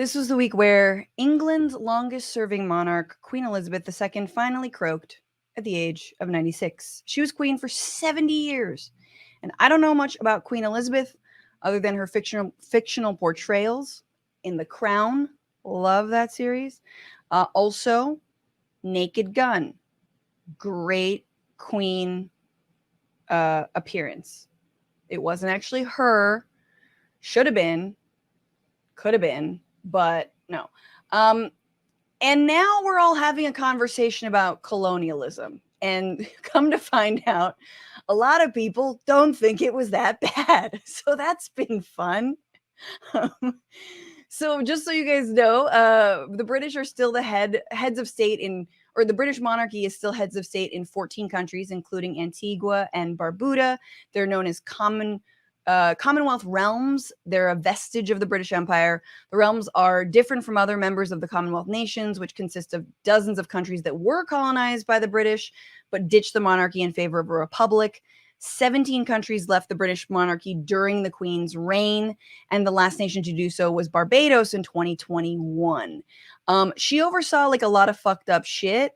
This was the week where England's longest-serving monarch, Queen Elizabeth II, finally croaked at the age of 96. She was queen for 70 years. And I don't know much about Queen Elizabeth other than her fictional portrayals in The Crown. Love that series. Also, Naked Gun. Great queen appearance. It wasn't actually her. Should have been. Could have been. But no. And now we're all having a conversation about colonialism. And come to find out, a lot of people don't think it was that bad. So that's been fun. So just so you guys know, the British are still the heads of state or the British monarchy is still heads of state in 14 countries, including Antigua and Barbuda. They're known as Commonwealth realms. They're a vestige of the British Empire. The realms are different from other members of the Commonwealth nations, which consist of dozens of countries that were colonized by the British, but ditched the monarchy in favor of a republic. 17 countries left the British monarchy during the Queen's reign, and the last nation to do so was Barbados in 2021. She oversaw like a lot of fucked up shit,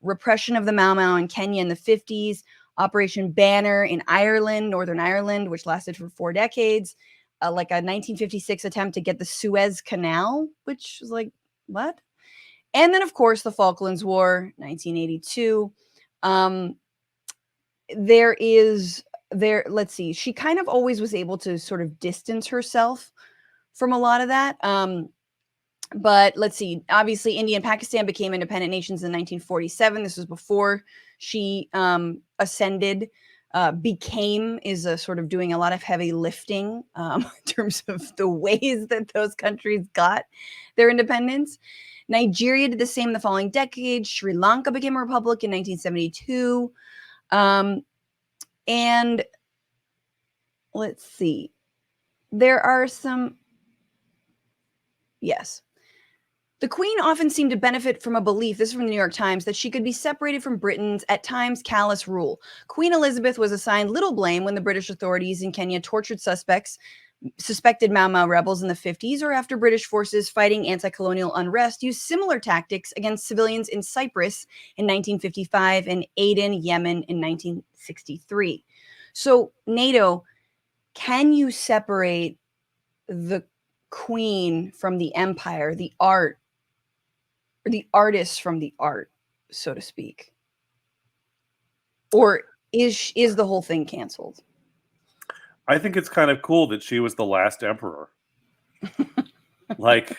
repression of the Mau Mau in Kenya in the 50s, Operation Banner in Ireland, Northern Ireland, which lasted for 4 decades, like a 1956 attempt to get the Suez Canal, which was like, what? And then, of course, the Falklands War, 1982. Let's see, she kind of always was able to sort of distance herself from a lot of that. But let's see, obviously India and Pakistan became independent nations in 1947. This was before she ascended. Became is a sort of doing a lot of heavy lifting in terms of the ways that those countries got their independence. Nigeria did the same the following decade. Sri Lanka became a republic in 1972. And let's see, there are some, yes. The Queen often seemed to benefit from a belief, this is from the New York Times, that she could be separated from Britain's, at times, callous rule. Queen Elizabeth was assigned little blame when the British authorities in Kenya tortured suspected Mau Mau rebels in the 50s, or after British forces fighting anti-colonial unrest used similar tactics against civilians in Cyprus in 1955 and Aden, Yemen in 1963. So, NATO, can you separate the Queen from the empire, the art, or the artist from the art, so to speak? Or is the whole thing canceled? I think it's kind of cool that she was the last emperor. Like,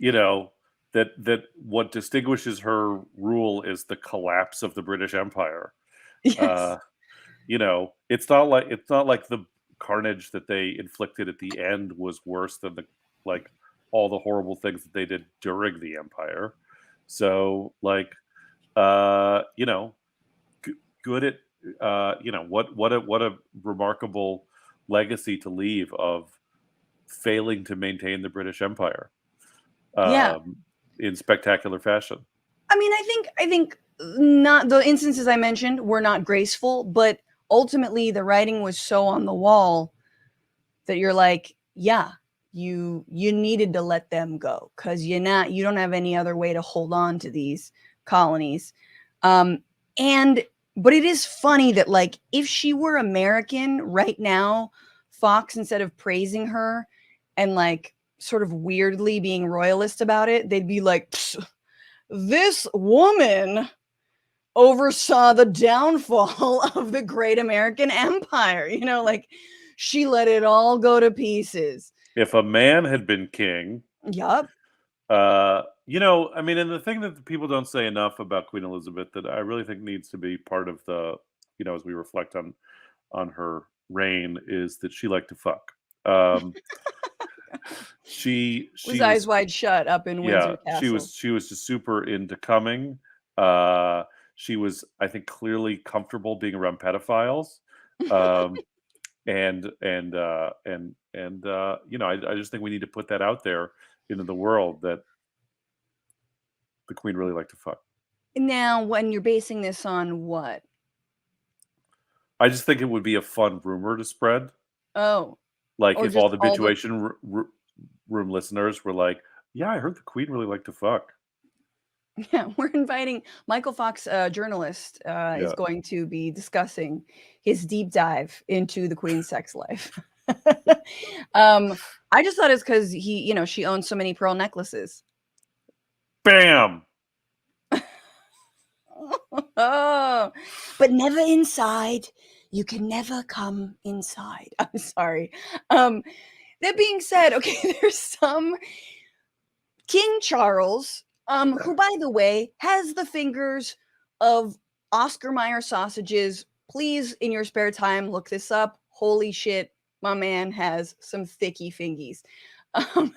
that what distinguishes her rule is the collapse of the British Empire. Yes. It's not like the carnage that they inflicted at the end was worse than all the horrible things that they did during the empire. So good at what a remarkable legacy to leave of failing to maintain the British Empire in spectacular fashion. I mean, I think not the instances I mentioned were not graceful, but ultimately the writing was so on the wall that you're like, yeah, you needed to let them go because you don't have any other way to hold on to these colonies. But it is funny that, like, if she were American right now, Fox, instead of praising her and like sort of weirdly being royalist about it, they'd be like, this woman oversaw the downfall of the great American empire. Like, she let it all go to pieces. If a man had been king. Yup. I mean, and the thing that people don't say enough about Queen Elizabeth that I really think needs to be part of the, as we reflect on her reign, is that she liked to fuck. She was eyes wide shut up in Windsor Castle. She was just super into coming. She was, I think, clearly comfortable being around pedophiles. And I just think we need to put that out there into the world that the Queen really liked to fuck. Now, when you're basing this on what? I just think it would be a fun rumor to spread. Oh. Like, if all the Bitchuation room listeners were like, Yeah, I heard the Queen really liked to fuck. Yeah, we're inviting Michael Fox, journalist, is Yeah. going to be discussing his deep dive into the Queen's sex life. um, I just thought it's because she owns so many pearl necklaces. Bam! Oh, but never inside. You can never come inside. I'm sorry. That being said, okay, there's some King Charles, who, by the way, has the fingers of Oscar Mayer sausages. Please, in your spare time, look this up. Holy shit, my man has some thicky fingies. Um,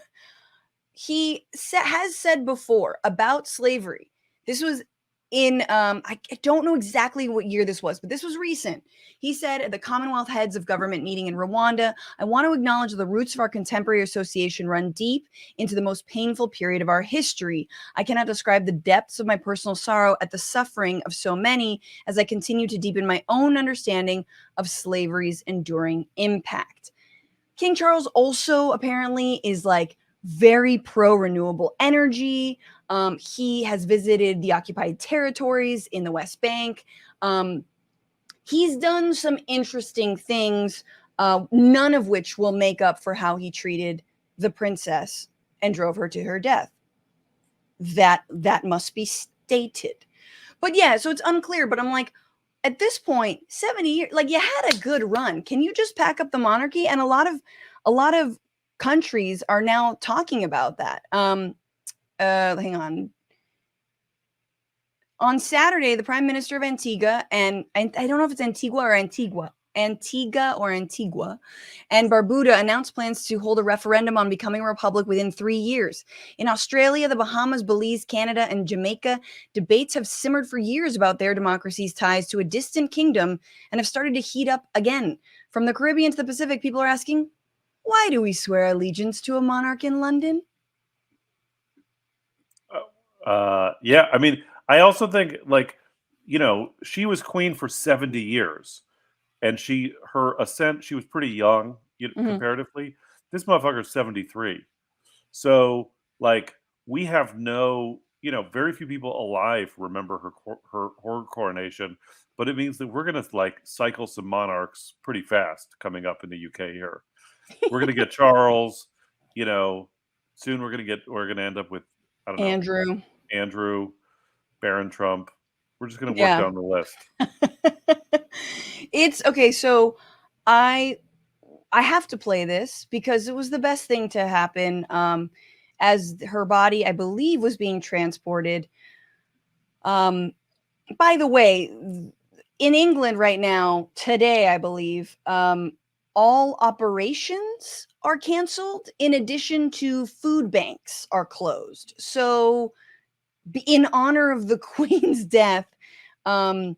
he has said before about slavery. This was in I don't know exactly what year this was, but this was recent. He said at the Commonwealth Heads of Government meeting in Rwanda, I want to acknowledge the roots of our contemporary association run deep into the most painful period of our history. I cannot describe the depths of my personal sorrow at the suffering of so many as I continue to deepen my own understanding of slavery's enduring impact. King Charles also apparently is like very pro renewable energy. He has visited the occupied territories in the West Bank. He's done some interesting things, none of which will make up for how he treated the princess and drove her to her death. That must be stated. But yeah, so it's unclear. But I'm like, at this point, 70 years, like you had a good run. Can you just pack up the monarchy? And a lot of countries are now talking about that. Hang on. On Saturday, the Prime Minister of Antigua, and I don't know if it's Antigua, and Barbuda announced plans to hold a referendum on becoming a republic within 3 years. In Australia, the Bahamas, Belize, Canada, and Jamaica, debates have simmered for years about their democracy's ties to a distant kingdom and have started to heat up again. From the Caribbean to the Pacific, people are asking, why do we swear allegiance to a monarch in London? Yeah, I mean, I also think like, she was queen for 70 years, and her ascent, she was pretty young, Mhm. comparatively. This motherfucker's 73. So, like, we have very few people alive remember her coronation, but it means that we're gonna like cycle some monarchs pretty fast coming up in the UK here. We're gonna get Charles, you know, soon we're gonna end up with, I don't know, Andrew. Andrew, Baron Trump. We're just gonna work Yeah. down the list. It's okay, so I I have to play this because it was the best thing to happen, as her body, I believe, was being transported. Um, by the way, in England right now, today, I believe, all operations are canceled in addition to food banks are closed. So in honor of the Queen's death, um,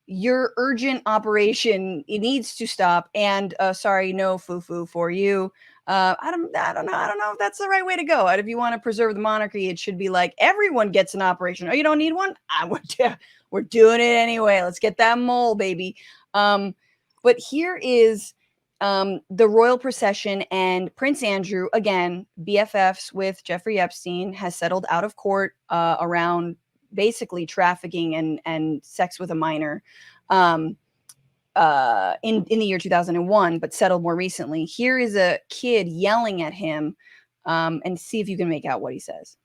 your urgent operation, it needs to stop. And sorry, no foo-foo for you. I don't know if that's the right way to go. If you want to preserve the monarchy, it should be like everyone gets an operation. Oh, you don't need one? We're doing it anyway. Let's get that mole, baby. But here is the royal procession, and Prince Andrew, again, BFFs with Jeffrey Epstein, has settled out of court around basically trafficking and sex with a minor in the year 2001, but settled more recently. Here is a kid yelling at him, and see if you can make out what he says.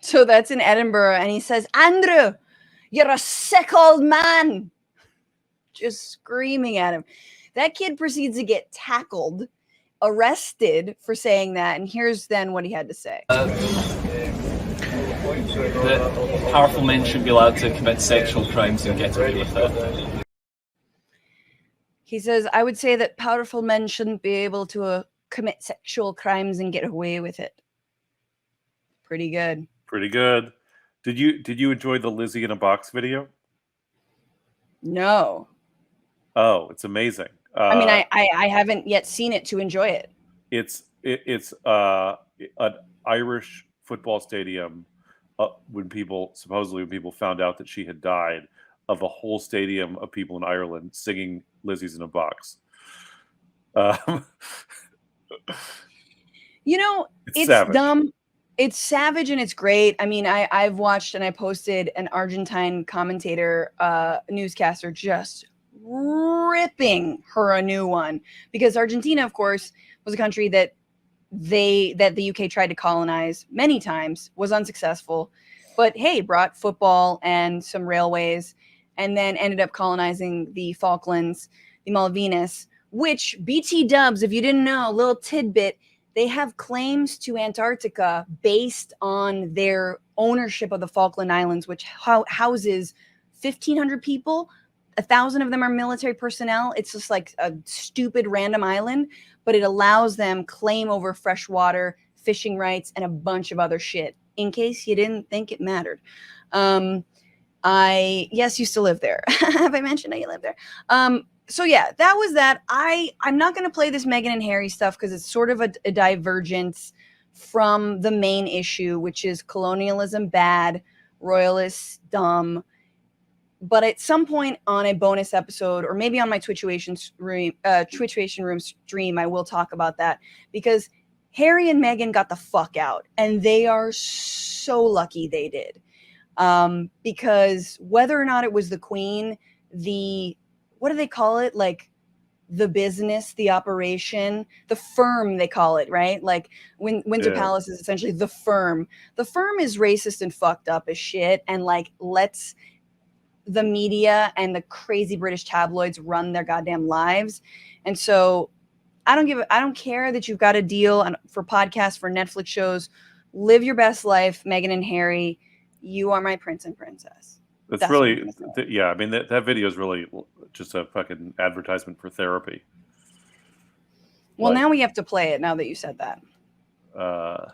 So that's in Edinburgh, and he says, Andrew, you're a sick old man. Just screaming at him. That kid proceeds to get tackled, arrested for saying that, and here's then what he had to say. That powerful men should be allowed to commit sexual crimes and get away with it. He says, I would say that powerful men shouldn't be able to commit sexual crimes and get away with it. Pretty good. Pretty good. Did you enjoy the Lizzie in a box video? No. Oh, it's amazing. I mean, I haven't yet seen it to enjoy it. It's an Irish football stadium, when people found out that she had died. of a whole stadium of people in Ireland singing Lizzie's in a Box. You know, it's savage. dumb. It's savage and it's great. I mean, I've watched and I posted an Argentine commentator, newscaster just ripping her a new one, because Argentina, of course, was a country that the UK tried to colonize many times, was unsuccessful, but hey, brought football and some railways, and then ended up colonizing the Falklands, the Malvinas, which BT dubs, if you didn't know, a little tidbit, they have claims to Antarctica based on their ownership of the Falkland Islands, which houses 1,500 people. 1,000 of them are military personnel. It's just like a stupid random island, but it allows them claim over fresh water, fishing rights, and a bunch of other shit, in case you didn't think it mattered. I used to live there. Have I mentioned I live there? So yeah, that was that. I'm not going to play this Meghan and Harry stuff because it's sort of a divergence from the main issue, which is colonialism bad, royalists dumb. But at some point on a bonus episode, or maybe on my Twitchuation room stream, I will talk about that, because Harry and Meghan got the fuck out, and they are so lucky they did. Because whether or not it was the Queen, what do they call it? Like the business, the operation, the firm, they call it, right? Like Windsor Palace is essentially the firm. The firm is racist and fucked up as shit, and like lets the media and the crazy British tabloids run their goddamn lives. And so I don't care that you've got a deal for podcasts, for Netflix shows. Live your best life, Meghan and Harry. You are my prince and princess. That's really, yeah. I mean, that video is really just a fucking advertisement for therapy. Well, now we have to play it. Now that you said that,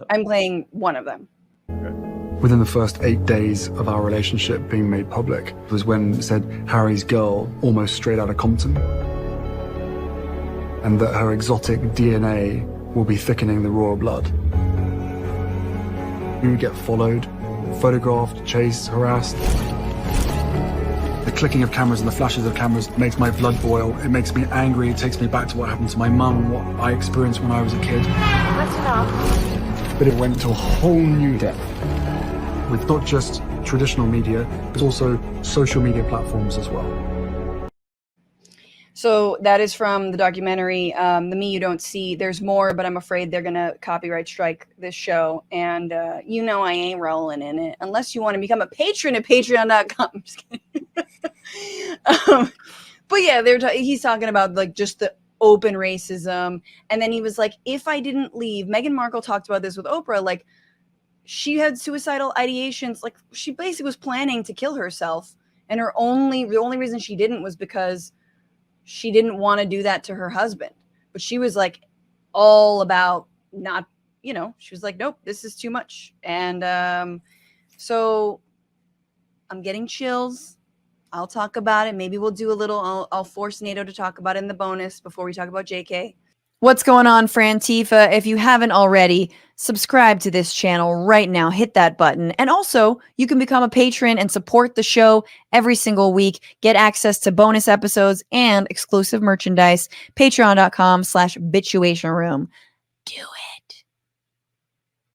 I'm playing one of them. Okay. Within the first 8 days of our relationship being made public was when it said Harry's girl almost straight out of Compton, and that her exotic DNA will be thickening the royal blood. You get followed, photographed, chased, harassed. The clicking of cameras and the flashes of cameras makes my blood boil. It makes me angry. It takes me back to what happened to my mum and what I experienced when I was a kid. That's enough. But it went to a whole new depth, with not just traditional media, but also social media platforms as well. So that is from the documentary, The Me You Don't See. There's more, but I'm afraid they're going to copyright strike this show. And you know I ain't rolling in it. Unless you want to become a patron at patreon.com. I'm just kidding. But yeah, he's talking about like just the open racism. And then he was like, if I didn't leave, Meghan Markle talked about this with Oprah, like she had suicidal ideations. Like she basically was planning to kill herself. And the only reason she didn't was because she didn't want to do that to her husband. But she was like all about not, she was like, nope, this is too much. And so I'm getting chills. I'll talk about it. Maybe we'll do a little, I'll force NATO to talk about it in the bonus before we talk about JK. What's going on, Frantifa? If you haven't already, subscribe to this channel right now. Hit that button. And also, you can become a patron and support the show every single week. Get access to bonus episodes and exclusive merchandise. Patreon.com/Bitchuation Room. Do it.